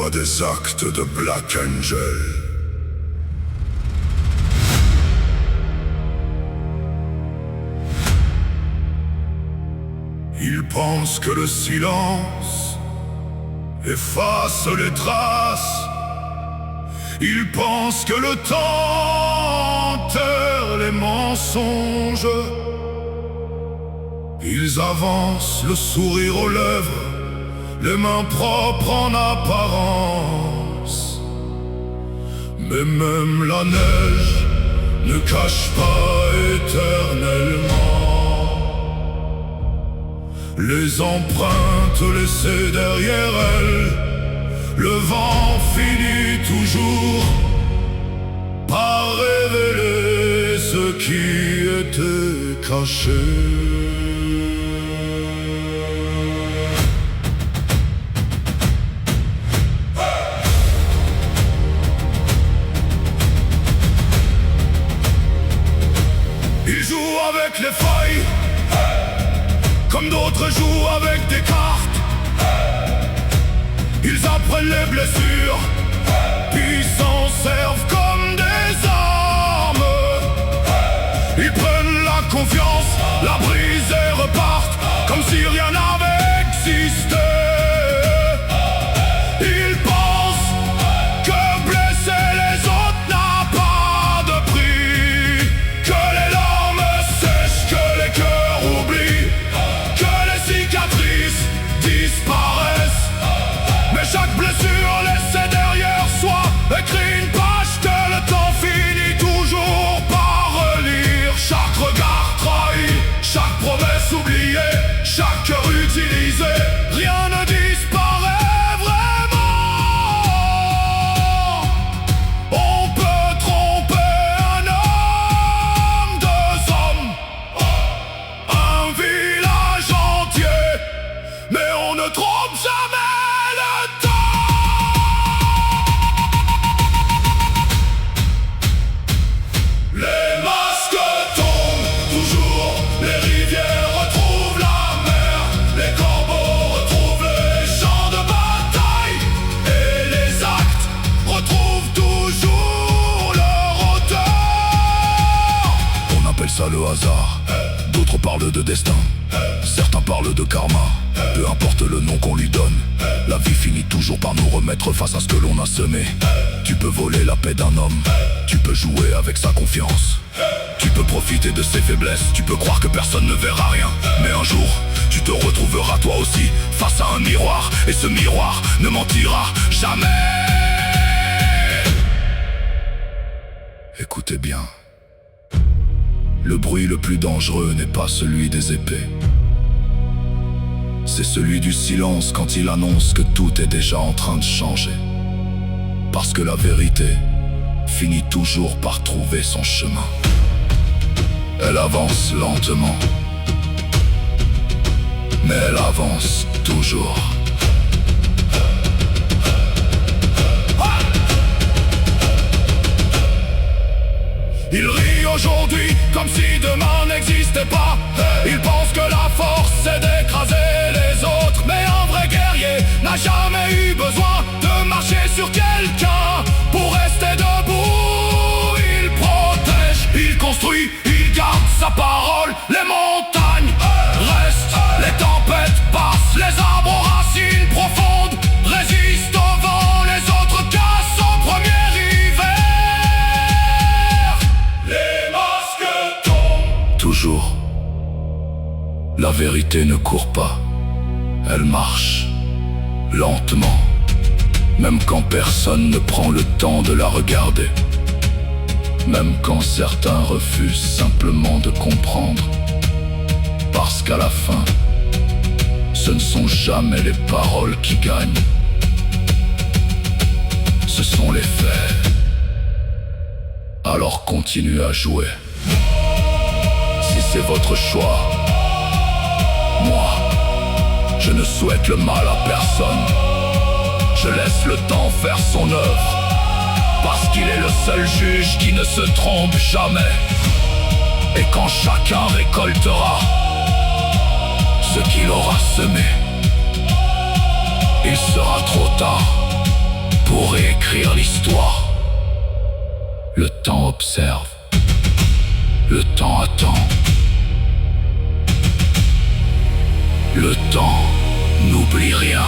voit des actes de Black Angel. Il pense que le silence efface les traces. Il pense que le temps enterre les mensonges. Ils avancent, le sourire aux lèvres, les mains propres en apparence. Mais même la neige ne cache pas éternellement les empreintes laissées derrière elle. Le vent finit toujours par révéler ce qui était caché. Ils jouent avec les feuilles, comme d'autres jouent avec des cartes. Ils apprennent les blessures, puis s'en servent comme des armes. Ils prennent la confiance, la brisent et repartent, comme si rien n'avait existé. Ils pensent que blesser les autres n'a pas de prix, que les larmes sèchent, que les cœurs oublient, que les cicatrices disparaissent. Mais chaque blessure laissée derrière soi écrit une page que le temps finit toujours par relire. Chaque regard trahi, chaque promesse oubliée, chaque cœur utilisé, rien ne disparaît vraiment. On peut tromper un homme, deux hommes, un village entier, mais on ne trompe jamais le temps. Les masques tombent toujours, les rivières retrouvent la mer, les corbeaux retrouvent les champs de bataille, et les actes retrouvent toujours leur auteur. On appelle ça le hasard, d'autres parlent de destin, certains parlent de karma. Peu importe le nom qu'on lui donne, la vie finit toujours par nous remettre face à ce que l'on a semé. Tu peux voler la paix d'un homme, tu peux jouer avec sa confiance, tu peux profiter de ses faiblesses, tu peux croire que personne ne verra rien. Mais un jour, tu te retrouveras toi aussi face à un miroir, et ce miroir ne mentira jamais. Écoutez bien, le bruit le plus dangereux n'est pas celui des épées, c'est celui du silence quand il annonce que tout est déjà en train de changer. Parce que la vérité finit toujours par trouver son chemin. Elle avance lentement, mais elle avance toujours. Il rit aujourd'hui comme si demain n'existait pas. Il pense que la force c'est d'écraser les autres, mais un vrai guerrier n'a jamais eu besoin de marcher sur quelqu'un pour rester debout. Il protège, il construit, il garde sa parole. Les montagnes restent, les tempêtes passent, les arbres aux racines profondes résistent au vent, les autres cassent au premier hiver. Les masques tombent toujours. La vérité ne court pas, elle marche lentement, même quand personne ne prend le temps de la regarder, même quand certains refusent simplement de comprendre. Parce qu'à la fin, ce ne sont jamais les paroles qui gagnent, ce sont les faits. Alors continuez à jouer, si c'est votre choix. Moi, je ne souhaite le mal à personne. Je laisse le temps faire son œuvre, parce qu'il est le seul juge qui ne se trompe jamais. Et quand chacun récoltera ce qu'il aura semé, il sera trop tard. pour écrire l'histoire. Le temps observe, le temps attend. Le temps n'oublie rien.